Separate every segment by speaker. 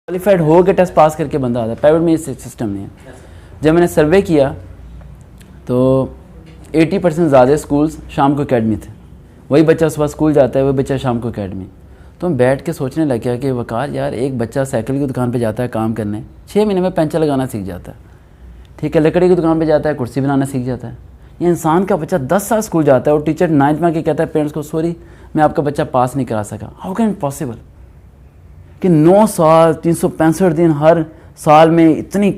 Speaker 1: Qualified ہو کے test pass کر کے بندہ آتا ہے. پرائیویٹ میں یہ سسٹم نہیں ہے. جب میں نے سروے کیا تو 80% زیادہ اسکولس شام کو اکیڈمی تھے. وہی بچہ صبح اسکول جاتا ہے, وہی بچہ شام کو اکیڈمی. تو میں بیٹھ کے سوچنے لگ گیا کہ وقار یار ایک بچہ سائیکل کی دکان پہ جاتا ہے کام کرنے, 6 مہینے میں پینچر لگانا سیکھ جاتا ہے, ٹھیک ہے, لکڑی کی دکان پہ جاتا ہے کرسی بنانا سیکھ جاتا ہے. یہ انسان کا بچہ 10 سال اسکول جاتا ہے اور ٹیچر 9th میں آ کے کہتا ہے پیرنٹس کو سوری میں آپ کا بچہ پاس نہیں کرا سکا. ہاؤ کین اٹ پاسبل کہ 9 سال 365 دن ہر سال میں اتنی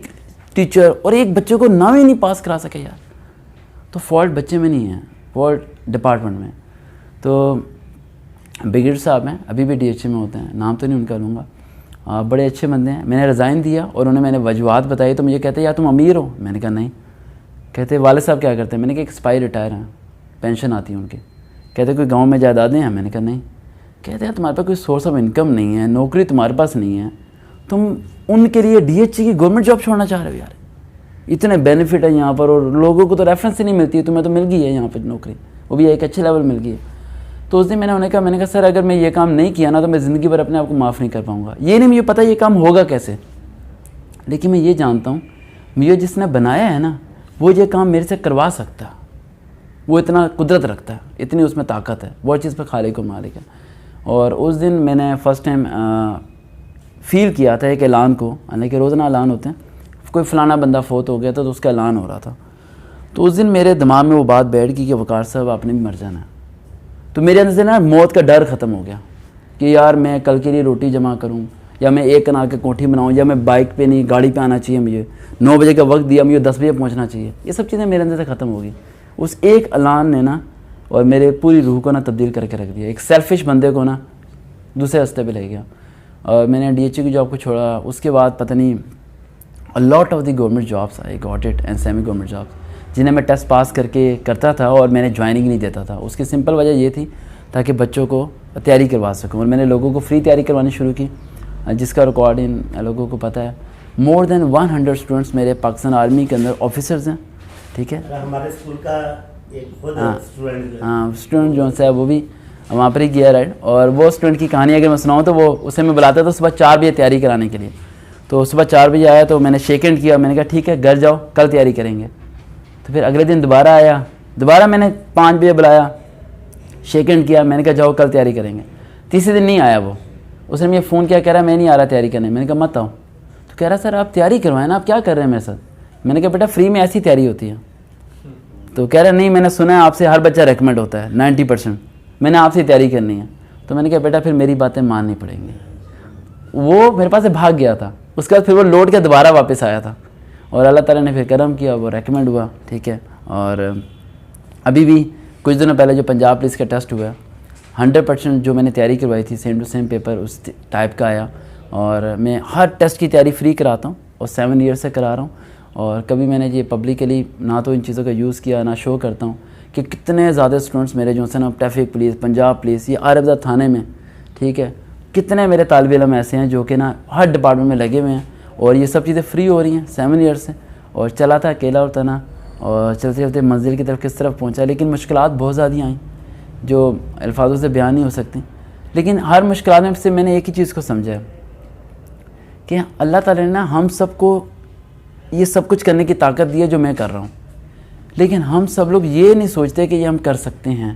Speaker 1: ٹیچر اور ایک بچے کو نہ ہی نہیں پاس کرا سکے یار. تو فالٹ بچے میں نہیں ہے, فالٹ ڈپارٹمنٹ میں. تو بریگیڈ صاحب ہیں, ابھی بھی DHA میں ہوتے ہیں, نام تو نہیں ان کا لوں گا, بڑے اچھے بندے ہیں. میں نے ریزائن دیا اور انہیں میں نے وجوہات بتائی تو مجھے کہتے ہیں یار تم امیر ہو. میں نے کہا نہیں. کہتے والد صاحب کیا کرتے ہیں؟ میں نے کہا ایک سپاہی ریٹائر ہیں, پینشن آتی ہے ان کی. کہتے کوئی گاؤں میں جائیدادیں ہیں؟ میں نے کہا نہیں. کہتے ہیں تمہارے پاس کوئی سورس آف انکم نہیں ہے, نوکری تمہارے پاس نہیں ہے, تم ان کے لیے DHA کی گورنمنٹ جاب چھوڑنا چاہ رہے ہو؟ یار اتنے بینیفٹ ہے یہاں پر اور لوگوں کو تو ریفرنس ہی نہیں ملتی ہے, تمہیں تو مل گئی ہے یہاں پہ نوکری, وہ بھی ایک اچھے لیول مل گئی ہے. تو اس دن میں نے انہیں کہا, میں نے کہا سر اگر میں یہ کام نہیں کیا نا تو میں زندگی بھر اپنے آپ کو معاف نہیں کر پاؤں گا. یہ نہیں مجھے پتہ یہ کام ہوگا کیسے, لیکن میں یہ جانتا ہوں مجھے جس نے بنایا ہے نا وہ یہ کام میرے سے کروا سکتا ہے. وہ اتنا قدرت رکھتا ہے, اتنی اس میں طاقت ہے, وہ چیز پہ خالق و مالک ہے. اور اس دن میں نے فرسٹ ٹائم فیل کیا تھا ایک اعلان کو, یعنی کہ روزانہ اعلان ہوتے ہیں, کوئی فلانا بندہ فوت ہو گیا تھا تو اس کا اعلان ہو رہا تھا. تو اس دن میرے دماغ میں وہ بات بیٹھ گئی کہ وقار صاحب آپ نے بھی مر جانا ہے. تو میرے اندر سے نا موت کا ڈر ختم ہو گیا کہ یار میں کل کے لیے روٹی جمع کروں, یا میں 1 کنال کی کوٹھی بناؤں, یا میں بائک پہ نہیں گاڑی پہ آنا چاہیے, مجھے 9 بجے کا وقت دیا, مجھے 10 بجے پہنچنا چاہیے. یہ سب چیزیں میرے اندر سے ختم ہو گئی. اس ایک اعلان نے نا اور میرے پوری روح کو نا تبدیل کر کے رکھ دیا. ایک سیلفش بندے کو نا دوسرے راستے پہ لے گیا. اور میں نے DHA کی جاب کو چھوڑا. اس کے بعد پتہ نہیں a lot of the government jobs I got it and semi government jobs جنہیں میں ٹیسٹ پاس کر کے کرتا تھا اور میں نے جوائننگ نہیں دیتا تھا. اس کی سمپل وجہ یہ تھی تاکہ بچوں کو تیاری کروا سکوں, اور میں نے لوگوں کو فری تیاری کروانی شروع کی, جس کا ریکارڈ ان لوگوں کو پتہ ہے. مور دین 100 اسٹوڈنٹس میرے پاکستان آرمی کے اندر آفیسرز ہیں, ٹھیک ہے.
Speaker 2: ہمارے اسکول کا ایک
Speaker 1: اسٹوڈنٹ جو ہے وہ بھی وہاں پر ہی گیا رائڈ. اور وہ اسٹوڈنٹ کی کہانی اگر میں سناؤں تو وہ اسے میں بلاتا تھا صبح 4 بجے تیاری کرانے کے لیے. تو صبح 4 بجے آیا تو میں نے شیک ہینڈ کیا, میں نے کہا ٹھیک ہے گھر جاؤ کل تیاری کریں گے. تو پھر اگلے دن دوبارہ آیا, دوبارہ میں نے 5 بجے بلایا, شیک ہینڈ کیا, میں نے کہا جاؤ کل تیاری کریں گے. تیسرے دن نہیں آیا وہ, اس نے مجھے فون کیا, کہہ رہا میں نہیں آ رہا تیاری کرنے. میں نے کہا مت آؤ. تو کہہ رہا سر آپ تیاری کروائیں نا, آپ کیا کر رہے ہیں میرے ساتھ. میں نے کہا بیٹا فری میں ایسی تیاری ہوتی ہے. تو کہہ رہا نہیں میں نے سنا ہے آپ سے ہر بچہ ریکمنڈ ہوتا ہے 90%, میں نے آپ سے تیاری کرنی ہے. تو میں نے کہا بیٹا پھر میری باتیں ماننی پڑیں گی. وہ میرے پاس سے بھاگ گیا تھا. اس کے بعد پھر وہ لوٹ کے دوبارہ واپس آیا تھا, اور اللہ تعالیٰ نے پھر کرم کیا, وہ ریکمنڈ ہوا, ٹھیک ہے. اور ابھی بھی کچھ دنوں پہلے جو پنجاب پولیس کا ٹیسٹ ہوا 100% جو میں نے تیاری کروائی تھی سیم ٹو سیم پیپر اس ٹائپ کا آیا. اور میں ہر ٹیسٹ کی تیاری فری کراتا ہوں اور 7 ایئر سے کرا رہا ہوں. اور کبھی میں نے یہ پبلکلی نہ تو ان چیزوں کا یوز کیا نہ شو کرتا ہوں کہ کتنے زیادہ اسٹوڈنٹس میرے جو ہیں نا ٹریفک پولیس, پنجاب پولیس, یہ RFZ تھانے میں, ٹھیک ہے, کتنے میرے طالب علم ایسے ہیں جو کہ نا ہر ڈپارٹمنٹ میں لگے ہوئے ہیں. اور یہ سب چیزیں فری ہو رہی ہیں 7 ایئر سے. اور چلا تھا اکیلا اور تنہا, اور چلتے چلتے منزل کی طرف کس طرف پہنچا. لیکن مشکلات بہت زیادہ آئیں جو الفاظوں سے بیان نہیں ہو سکتی. لیکن ہر مشکلات میں سے میں نے ایک ہی چیز کو سمجھا کہ اللہ تعالیٰ نے نا ہم سب کو یہ سب کچھ کرنے کی طاقت دی ہے جو میں کر رہا ہوں. لیکن ہم سب لوگ یہ نہیں سوچتے کہ یہ ہم کر سکتے ہیں.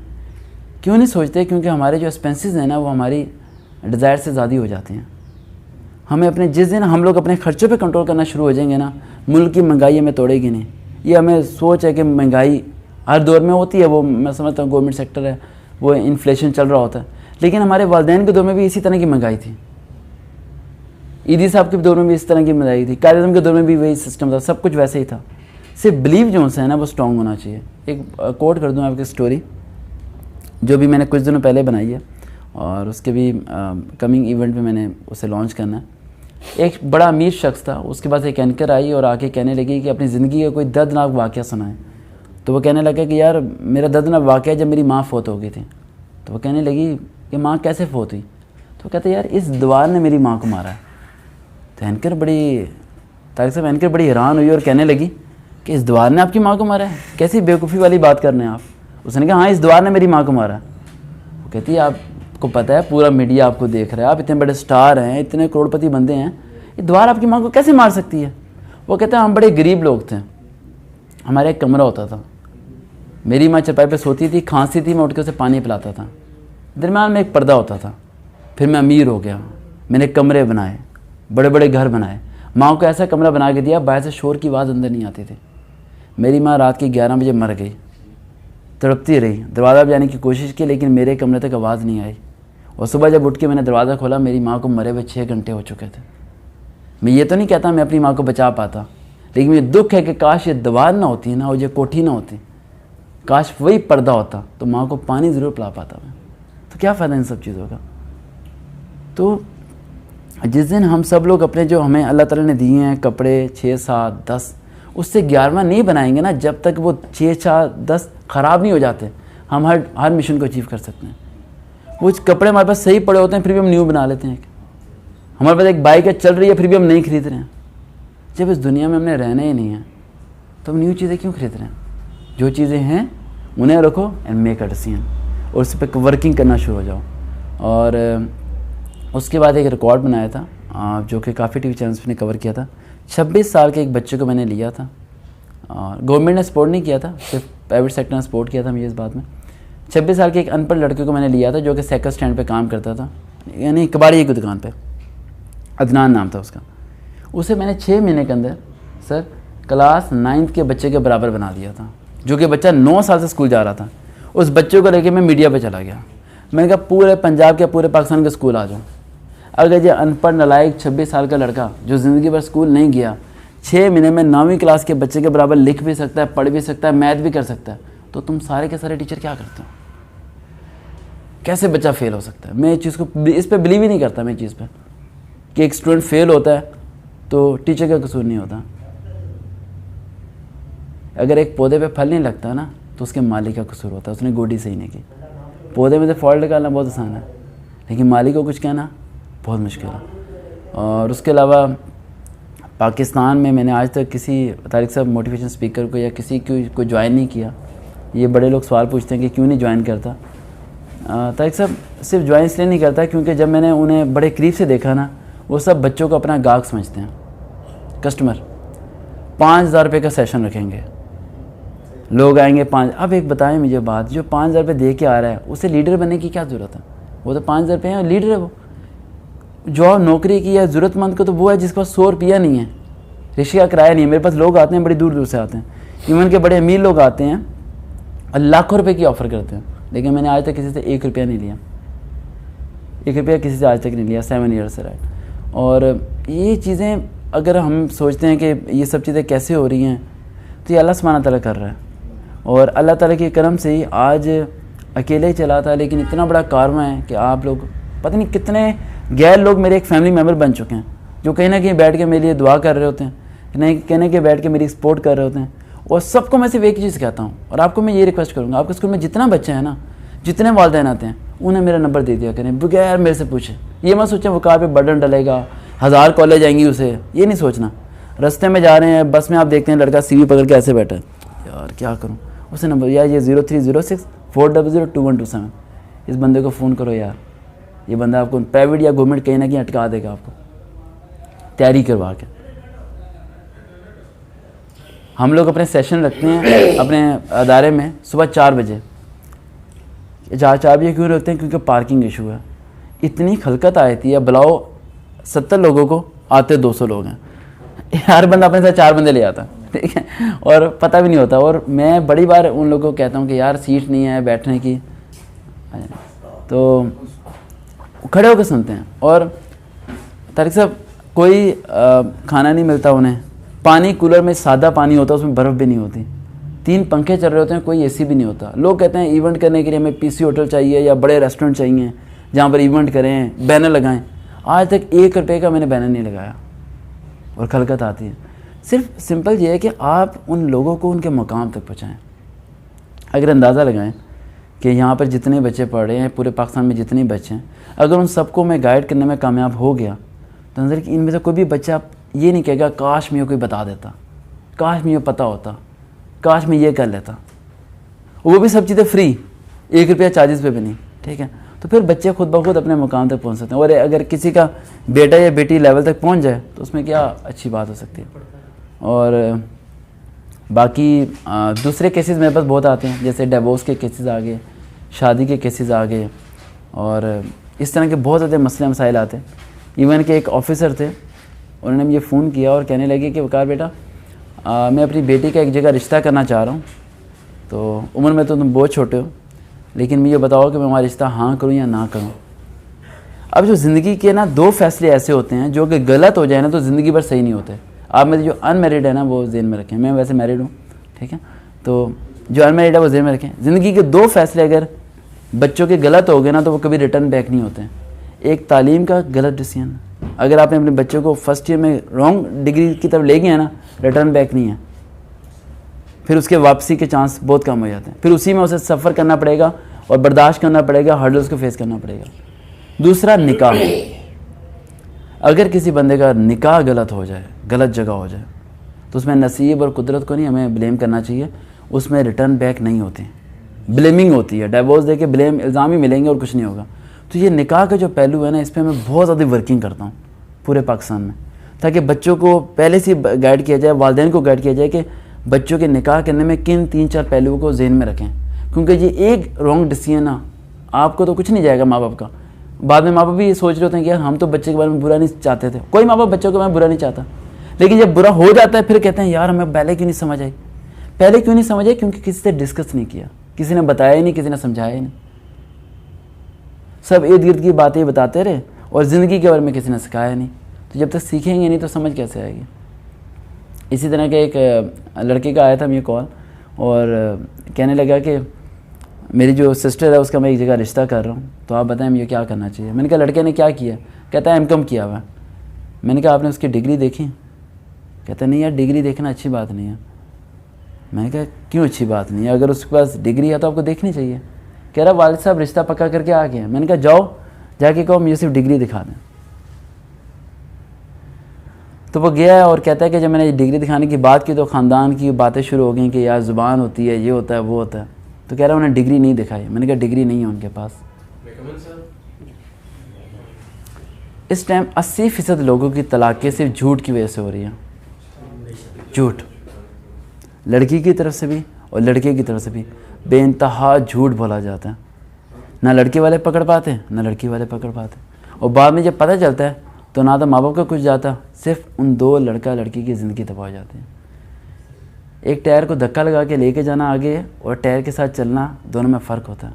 Speaker 1: کیوں نہیں سوچتے؟ کیونکہ ہمارے جو ایکسپینسز ہیں نا وہ ہماری ڈیزائر سے زیادہ ہو جاتے ہیں. ہمیں اپنے جس دن ہم لوگ اپنے خرچوں پہ کنٹرول کرنا شروع ہو جائیں گے نا, ملک کی مہنگائی ہمیں توڑے گی نہیں. یہ ہمیں سوچ ہے کہ مہنگائی ہر دور میں ہوتی ہے, وہ میں سمجھتا ہوں گورنمنٹ سیکٹر ہے, وہ انفلیشن چل رہا ہوتا ہے. لیکن ہمارے والدین کے دور میں بھی اسی طرح کی مہنگائی تھی, ایدی صاحب کے دور میں بھی اس طرح کی مہنگائی تھی, قائد اعظم کے دور میں بھی وہی سسٹم تھا, سب کچھ ویسے ہی تھا. صرف بلیو جو ہے نا وہ اسٹرانگ ہونا چاہیے. ایک کوٹ کر دوں آپ کی اسٹوری جو بھی میں نے کچھ دنوں پہلے بنائی ہے, اور اس کے بھی کمنگ ایونٹ میں میں نے اسے لانچ کرنا ہے. ایک بڑا امیر شخص تھا, اس کے پاس ایک اینکر آئی اور آ کے کہنے لگی کہ اپنی زندگی کا کوئی دردناک واقعہ سنائیں. تو وہ کہنے لگا کہ یار میرا دردناک واقعہ ہے جب میری ماں فوت ہو گئی تھی. تو وہ کہنے لگی کہ ماں کیسے فوت ہوئی؟ تو کہتے یار اس دیوار نے میری ماں کو مارا ہے. تو اینکر بڑی حیران ہوئی اور کہنے لگی کہ اس دیوار نے آپ کی ماں کو مارا ہے؟ کیسی بیوقوفی والی بات کر رہے ہیں آپ؟ اس نے کہا ہاں اس دیوار نے میری ماں کو مارا. وہ کہتی ہے آپ کو پتہ ہے پورا میڈیا آپ کو دیکھ رہا ہے, آپ اتنے بڑے سٹار ہیں, اتنے کروڑپتی بندے ہیں, یہ دیوار آپ کی ماں کو کیسے مار سکتی ہے؟ وہ کہتے ہیں ہم بڑے غریب لوگ تھے, ہمارا ایک کمرہ ہوتا تھا, میری ماں چرپائی پہ سوتی تھی, کھانسی تھی, میں اٹھ کے اسے پانی پلاتا تھا, درمیان میں ایک پردہ ہوتا تھا. پھر میں امیر ہو گیا, میں نے کمرے بنائے, بڑے بڑے گھر بنائے, ماں کو ایسا کمرہ بنا کے دیا باہر سے شور کی آواز اندر نہیں آتی تھی. میری ماں رات کے 11 بجے مر گئی, تڑپتی رہی, دروازہ بجانے کی کوشش کی لیکن میرے کمرے تک آواز نہیں آئی. اور صبح جب اٹھ کے میں نے دروازہ کھولا, میری ماں کو مرے ہوئے 6 گھنٹے ہو چکے تھے. میں یہ تو نہیں کہتا میں اپنی ماں کو بچا پاتا, لیکن مجھے دکھ ہے کہ کاش یہ دیوار نہ ہوتی نا, اور یہ کوٹھی نہ ہوتی, کاش وہی پردہ ہوتا تو ماں کو پانی ضرور پلا پاتا میں. تو کیا فائدہ ان سب چیزوں کا؟ تو جس دن ہم سب لوگ اپنے جو ہمیں اللہ تعالیٰ نے دیے ہیں کپڑے 6 7 10 اس سے 11واں نہیں بنائیں گے نا, جب تک وہ 6 4 10 خراب نہیں ہو جاتے, ہم ہر مشن کو اچیو کر سکتے ہیں. وہ کپڑے ہمارے پاس صحیح پڑے ہوتے ہیں پھر بھی ہم نیو بنا لیتے ہیں. ہمارے پاس ایک بائک ہے چل رہی ہے پھر بھی ہم نہیں خرید رہے ہیں. جب اس دنیا میں ہم نے رہنا ہی نہیں ہے تو ہم نیو چیزیں کیوں خرید رہے ہیں؟ جو چیزیں ہیں انہیں رکھو اینڈ میک اے ڈیسیژن, اور اس پہ ورکنگ کرنا شروع ہو جاؤ. اور اس کے بعد ایک ریکارڈ بنایا تھا جو کہ کافی ٹی وی چینلس پہ نے کور کیا تھا. 26 سال کے ایک بچے کو میں نے لیا تھا, اور گورنمنٹ نے سپورٹ نہیں کیا تھا, صرف پرائیویٹ سیکٹر نے سپورٹ کیا تھا مجھے اس بات میں. 26 سال کے ایک ان پڑھ لڑکے کو میں نے لیا تھا جو کہ سائیکل اسٹینڈ پہ کام کرتا تھا, یعنی کباڑی کی دکان پہ, عدنان نام تھا اس کا. اسے میں نے 6 مہینے کے اندر سر کلاس 9 کے بچے کے برابر بنا دیا تھا, جو کہ بچہ 9 سال سے اسکول جا رہا تھا. اس بچے کو لے کے میں میڈیا پہ چلا گیا, میں نے کہا پورے پنجاب کے پورے پاکستان کے اسکول آ جاؤ. اگر یہ ان پڑھ نالائق 26 سال کا لڑکا جو زندگی بھر اسکول نہیں گیا 6 مہینے میں 9ویں کلاس کے بچے کے برابر لکھ بھی سکتا ہے, پڑھ بھی سکتا ہے, میتھ بھی کر سکتا ہے, تو تم سارے کے سارے ٹیچر کیا کرتے ہو؟ کیسے بچہ فیل ہو سکتا ہے؟ میں اس چیز کو اس پہ بلیو ہی نہیں کرتا, میں اس چیز پہ کہ ایک اسٹوڈنٹ فیل ہوتا ہے تو ٹیچر کا قصور نہیں ہوتا. اگر ایک پودے پہ پھل نہیں لگتا نا تو اس کے مالی کا قصور ہوتا ہے, اس نے گوڈی صحیح نہیں کی. پودے میں سے فالٹ نکالنا بہت آسان ہے لیکن مالی کو کچھ کہنا بہت مشکل ہے. اور اس کے علاوہ پاکستان میں نے آج تک کسی طارق صاحب موٹیویشن اسپیکر کو یا کسی کو جوائن نہیں کیا. یہ بڑے لوگ سوال پوچھتے ہیں کہ کیوں نہیں جوائن کرتا. طارق صاحب صرف جوائن اس لیے نہیں کرتا کیونکہ جب میں نے انہیں بڑے قریب سے دیکھا نا, وہ سب بچوں کو اپنا گاہک سمجھتے ہیں, کسٹمر. 5,000 روپے کا سیشن رکھیں گے, لوگ آئیں گے 5. اب ایک بتائیں مجھے بات, جو 5,000 روپے دے کے آ رہا ہے اسے لیڈر بننے کی کیا ضرورت ہے؟ وہ تو 5,000 روپے ہیں, لیڈر ہے. وہ جو نوکری کی ہے ضرورت مند کو تو وہ ہے جس کے پاس 100 روپیہ نہیں ہے, رکشے کا کرایہ نہیں ہے. میرے پاس لوگ آتے ہیں بڑی دور دور سے آتے ہیں, ایون کے بڑے امیر لوگ آتے ہیں اور لاکھوں روپے کی آفر کرتے ہیں, لیکن میں نے آج تک کسی سے 1 روپیہ نہیں لیا. 1 روپیہ کسی سے آج تک نہیں لیا 7 ایئر سے, رائٹ. اور یہ چیزیں اگر ہم سوچتے ہیں کہ یہ سب چیزیں کیسے ہو رہی ہیں تو یہ اللہ سبحانہ تعالیٰ کر رہا ہے. اور اللہ تعالیٰ کے کرم سے ہی آج اکیلے ہی چلا تھا, لیکن اتنا بڑا کارواں ہے کہ آپ لوگ پتہ نہیں کتنے غیر لوگ میرے ایک فیملی ممبر بن چکے ہیں جو کہیں نہ کہیں بیٹھ کے میرے لیے دعا کر رہے ہوتے ہیں, کہیں کہ بیٹھ کے میری سپورٹ کر رہے ہوتے ہیں. اور سب کو میں صرف ایک چیز کہتا ہوں, اور آپ کو میں یہ ریکویسٹ کروں گا, آپ کے اسکول میں جتنا بچے ہیں نا, جتنے والدین آتے ہیں انہیں میرا نمبر دے دیا کریں بغیر میرے سے پوچھیں. یہ مت سوچیں وہ کہاں پہ برڈن ڈلے گا, 1000 کالج آئیں گی اسے, یہ نہیں سوچنا. رستے میں جا رہے ہیں بس میں آپ دیکھتے ہیں لڑکا سی وی پکڑ کے ایسے بیٹھا ہے, یار کیا کروں, اسے نمبر یا یہ 0306 400 2127, اس بندے کو فون کرو یار. یہ بندہ آپ کو پرائیویٹ یا گورنمنٹ کہیں نہ کہیں اٹکا دے گا آپ کو تیاری کروا کے. ہم لوگ اپنے سیشن رکھتے ہیں اپنے ادارے میں صبح 4 بجے. 4 بجے کیوں رکھتے ہیں؟ کیونکہ پارکنگ ایشو ہے. اتنی خلقت آتی ہے, بلاؤ 70 لوگوں کو, آتے 200 لوگ ہیں. ہر بندہ اپنے ساتھ 4 بندے لے آتا, ٹھیک ہے, اور پتہ بھی نہیں ہوتا. اور میں بڑی بار ان لوگوں کو کہتا ہوں کہ یار سیٹ نہیں ہے بیٹھنے کی, تو کھڑے ہو کے سنتے ہیں. اور طارق صاحب کوئی کھانا نہیں ملتا انہیں, پانی کولر میں سادہ پانی ہوتا ہے, اس میں برف بھی نہیں ہوتی, 3 پنکھے چل رہے ہوتے ہیں, کوئی اے سی بھی نہیں ہوتا. لوگ کہتے ہیں ایونٹ کرنے کے لیے ہمیں پی سی ہوٹل چاہیے یا بڑے ریسٹورنٹ چاہیے جہاں پر ایونٹ کریں, بینر لگائیں. آج تک 1 روپے کا میں نے بینر نہیں لگایا, اور خلقت آتی ہے. صرف سمپل یہ ہے کہ آپ ان لوگوں کو ان کے مقام تک پہنچائیں. اگر اندازہ لگائیں کہ یہاں پر جتنے بچے پڑھ رہے ہیں, پورے پاکستان میں جتنے بچے ہیں, اگر ان سب کو میں گائیڈ کرنے میں کامیاب ہو گیا تو نظر کہ ان میں سے کوئی بھی بچہ یہ نہیں کہے گا کاش مجھے کوئی بتا دیتا, کاش مجھے پتہ ہوتا, کاش میں یہ کر لیتا. وہ بھی سب چیزیں فری, 1 روپیہ چارجز پہ بھی نہیں, ٹھیک ہے. تو پھر بچے خود بخود اپنے مقام تک پہنچ سکتے ہیں. اور اگر کسی کا بیٹا یا بیٹی لیول تک پہنچ جائے تو اس میں کیا اچھی بات ہو سکتی ہے. اور باقی دوسرے کیسز میرے پاس بہت آتے ہیں, جیسے ڈیورس کے کیسز آ گئے, شادی کے کیسز آ گئے, اور اس طرح کے بہت زیادہ مسئلے مسائل آتے ہیں. ایون کہ ایک آفیسر تھے, انہوں نے مجھے فون کیا اور کہنے لگے کہ وقار بیٹا میں اپنی بیٹی کا ایک جگہ رشتہ کرنا چاہ رہا ہوں, تو عمر میں تو تم بہت چھوٹے ہو, لیکن مجھے بتاؤ کہ میں ہمارا رشتہ ہاں کروں یا نہ کروں. اب جو زندگی کے نا 2 فیصلے ایسے ہوتے ہیں جو کہ غلط ہو جائے نا تو زندگی بھر صحیح نہیں ہوتے. آپ میں جو ان میرڈ ہے نا وہ ذہن میں رکھیں, میں ویسے میرڈ ہوں, ٹھیک ہے, تو جو ان میرڈ ہے وہ ذہن میں رکھیں. زندگی کے 2 فیصلے اگر بچوں کے غلط ہو گئے نا تو وہ کبھی ریٹرن بیک نہیں ہوتے ہیں. ایک تعلیم کا غلط ڈیسیژن, اگر آپ نے اپنے بچوں کو فرسٹ ایئر میں رانگ ڈگری کی طرف لے گئے ہیں نا, ریٹرن بیک نہیں ہے, پھر اس کے واپسی کے چانس بہت کم ہو جاتے ہیں. پھر اسی میں اسے سفر کرنا پڑے گا اور برداشت کرنا پڑے گا, ہرڈلز کو فیس کرنا پڑے گا. دوسرا نکاح, اگر کسی بندے کا نکاح غلط ہو جائے, غلط جگہ ہو جائے, تو اس میں نصیب اور قدرت کو نہیں ہمیں بلیم کرنا چاہیے, اس میں ریٹرن بیک نہیں ہوتے, بلیمنگ ہوتی ہے. ڈیورس دے کے بلیم الزام ہی ملیں گے اور کچھ نہیں ہوگا. تو یہ نکاح کا جو پہلو ہے نا, اس پہ میں بہت زیادہ ورکنگ کرتا ہوں پورے پاکستان میں, تاکہ بچوں کو پہلے سے گائیڈ کیا جائے, والدین کو گائیڈ کیا جائے کہ بچوں کے نکاح کرنے میں کن 3-4 پہلوؤں کو ذہن میں رکھیں. کیونکہ یہ ایک رانگ ڈیسیژن نا, آپ کو تو کچھ نہیں جائے گا ماں باپ کا. بعد میں ماں باپ بھی یہ سوچ رہے ہوتے ہیں کہ یار ہم تو بچے کے بارے میں برا نہیں چاہتے تھے. کوئی ماں باپ بچوں کے بارے میں برا نہیں چاہتا, لیکن جب برا ہو جاتا ہے پھر کہتے ہیں یار ہمیں پہلے کیوں نہیں سمجھ آئی. پہلے کیوں نہیں سمجھ آئی؟ کیونکہ کسی سے ڈسکس نہیں کیا, کسی نے بتایا ہی نہیں, کسی نے سمجھایا ہی نہیں. سب ارد گرد کی باتیں بتاتے رہے اور زندگی کے بارے میں کسی نے سکھایا نہیں. تو جب تک سیکھیں گے نہیں تو سمجھ کیسے آئے گی. اسی طرح کے ایک لڑکے کا آیا تھا مجھے کال, اور کہنے لگا کہ میری جو سسٹر ہے اس کا میں ایک جگہ رشتہ کر رہا ہوں, تو آپ بتائیں مجھے کیا کرنا چاہیے. میں نے کہا لڑکے نے کیا کیا؟ کہتا ہے M.Com کیا ہوا ہے. میں نے کہا آپ نے اس کی ڈگری دیکھی؟ کہتا نہیں یار ڈگری دیکھنا اچھی بات نہیں ہے. میں نے کہا کیوں اچھی بات نہیں ہے؟ اگر اس کے پاس ڈگری ہے تو آپ کو دیکھنی چاہیے. کہہ رہا والد صاحب رشتہ پکا کر کے آ گئے ہیں. میں نے کہا جاؤ جا کے کہو مجھے صرف ڈگری دکھا دیں. تو وہ گیا ہے اور کہتا ہے کہ جب میں نے ڈگری دکھانے کی بات کی تو خاندان کی باتیں شروع ہو گئیں کہ یار زبان ہوتی ہے, یہ ہوتا ہے, وہ ہوتا ہے. تو کہہ رہا انہیں ڈگری نہیں دکھائی. میں نے کہا ڈگری نہیں ہے ان کے پاس. اس ٹائم 80% لوگوں کی طلاقیں صرف جھوٹ کی وجہ سے ہو رہی ہیں. جھوٹ, لڑکی کی طرف سے بھی اور لڑکے کی طرف سے بھی بے انتہا جھوٹ بولا جاتا ہے. نہ لڑکے والے پکڑ پاتے ہیں نہ لڑکی والے پکڑ پاتے, اور بعد میں جب پتہ چلتا ہے تو نہ تو ماں باپ کا کچھ جاتا, صرف ان 2 لڑکا لڑکی کی زندگی تباہ ہو جاتی ہے. ایک ٹائر کو دھکا لگا کے لے کے جانا آگے اور ٹائر کے ساتھ چلنا, دونوں میں فرق ہوتا ہے.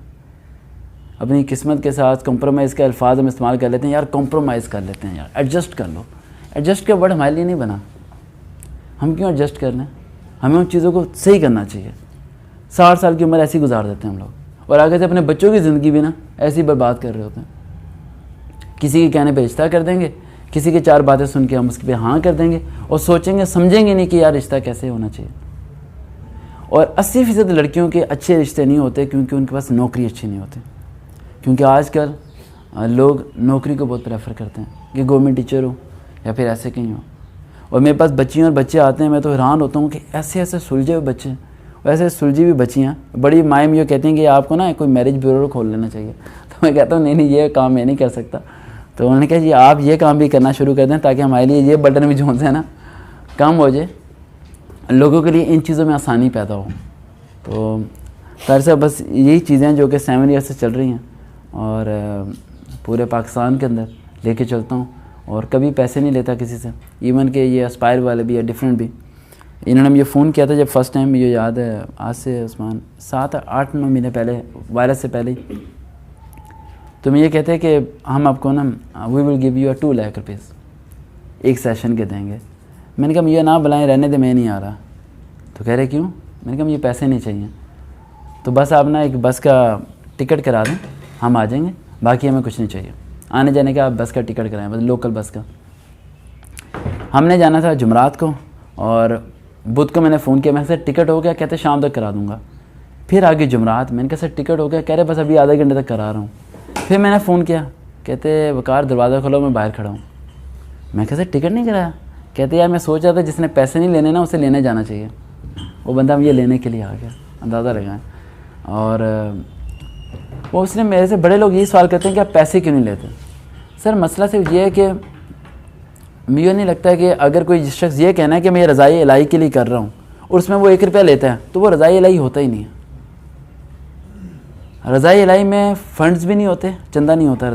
Speaker 1: اپنی قسمت کے ساتھ کمپرومائز کے الفاظ ہم استعمال کر لیتے ہیں, یار کمپرومائز کر لیتے ہیں, یار ایڈجسٹ کر لو. ایڈجسٹ کا ورڈ ہمارے لیے نہیں بنا. ہم کیوں ایڈجسٹ کر لیں؟ ہمیں ان چیزوں کو صحیح کرنا چاہیے. 60 سال کی عمر ایسی گزار دیتے ہیں ہم لوگ, اور آگے سے اپنے بچوں کی زندگی بھی نا ایسی برباد کر رہے ہوتے ہیں. کسی کے کہنے پہ رشتہ کر دیں گے, کسی کی 4 باتیں سن کے ہم اس پہ ہاں کر دیں گے, اور سوچیں گے سمجھیں گے نہیں کہ یار رشتہ کیسے ہونا چاہیے. اور 80% لڑکیوں کے اچھے رشتے نہیں ہوتے کیونکہ ان کے پاس نوکری اچھی نہیں ہوتی. کیونکہ آج کل لوگ نوکری کو بہت پریفر کرتے ہیں کہ گورنمنٹ ٹیچر ہو یا پھر ایسے کہیں ہو. اور میرے پاس بچیاں اور بچے آتے ہیں, میں تو حیران ہوتا ہوں کہ ایسے سلجھے ہوئے بچے, ویسے سلجھی ہوئی بچیاں. بڑی مائیں یہ کہتی ہیں کہ آپ کو نا کوئی میرج بیورو کھول لینا چاہیے. تو میں کہتا ہوں نہیں یہ کام میں نہیں کر سکتا. تو انہوں نے کہا جی آپ یہ کام بھی کرنا شروع کر دیں تاکہ ہمارے لیے یہ بٹن بھی جو ہے نا کم ہو جائے, لوگوں کے لیے ان چیزوں میں آسانی پیدا ہو. تو خیر صاحب بس یہی چیزیں جو کہ 7 ایئر سے چل رہی ہیں, اور پورے پاکستان کے اندر لے کے چلتا ہوں, اور کبھی پیسے نہیں لیتا کسی سے. ایون کہ یہ اسپائر والے بھی یا ڈفرینٹ بھی, انہوں نے مجھے فون کیا تھا جب فرسٹ ٹائم, مجھے یاد ہے آج سے عثمان 7-8-9 مہینے پہلے, وائرس سے پہلے ہی. تو میں یہ کہتے ہیں کہ ہم آپ کو نا we will give you 2 lakh rupees ایک سیشن کے دیں گے. میں نے کہا مجھے نہ بلائیں, رہنے دے, میں نہیں آ رہا. تو کہہ رہے کیوں؟ میں نے کہا مجھے پیسے نہیں چاہیے. تو بس آپ نا ایک بس کا ٹکٹ کرا دیں, ہم آ جائیں گے, باقی ہمیں کچھ نہیں چاہیے. آنے جانے کا آپ بس کا ٹکٹ کرائیں, بس لوکل بس کا. ہم نے جانا تھا جمعرات کو, اور بدھ کو میں نے فون کیا, میں سر ٹکٹ ہو گیا؟ کہتے شام تک کرا دوں گا. پھر آگے جمعرات, میں نے کہا سر ٹکٹ ہو گیا؟ کہہ رہے بس ابھی آدھے گھنٹے تک کرا رہا ہوں. پھر میں نے فون کیا, کہتے وقار دروازہ کھولو, میں باہر کھڑا ہوں. میں کہا سر ٹکٹ نہیں کرایا؟ کہتے یار میں سوچ رہا تھا جس نے پیسے نہیں لینے نا اسے لینے جانا چاہیے. وہ بندہ یہ لینے کے لیے آ گیا, اندازہ لگائیں. اور وہ اس نے میرے سے بڑے لوگ یہی سوال کرتے ہیں کہ آپ پیسے کیوں نہیں لیتے. سر مسئلہ صرف یہ ہے کہ مجھے نہیں لگتا ہے کہ اگر کوئی شخص یہ کہنا ہے کہ میں یہ رضائے الہی کے لیے کر رہا ہوں اور اس میں وہ 1 روپیہ لیتا ہے تو وہ رضائے الہی ہوتا ہی نہیں ہے. رضائے الہی میں فنڈز بھی نہیں ہوتے, چندہ نہیں ہوتا.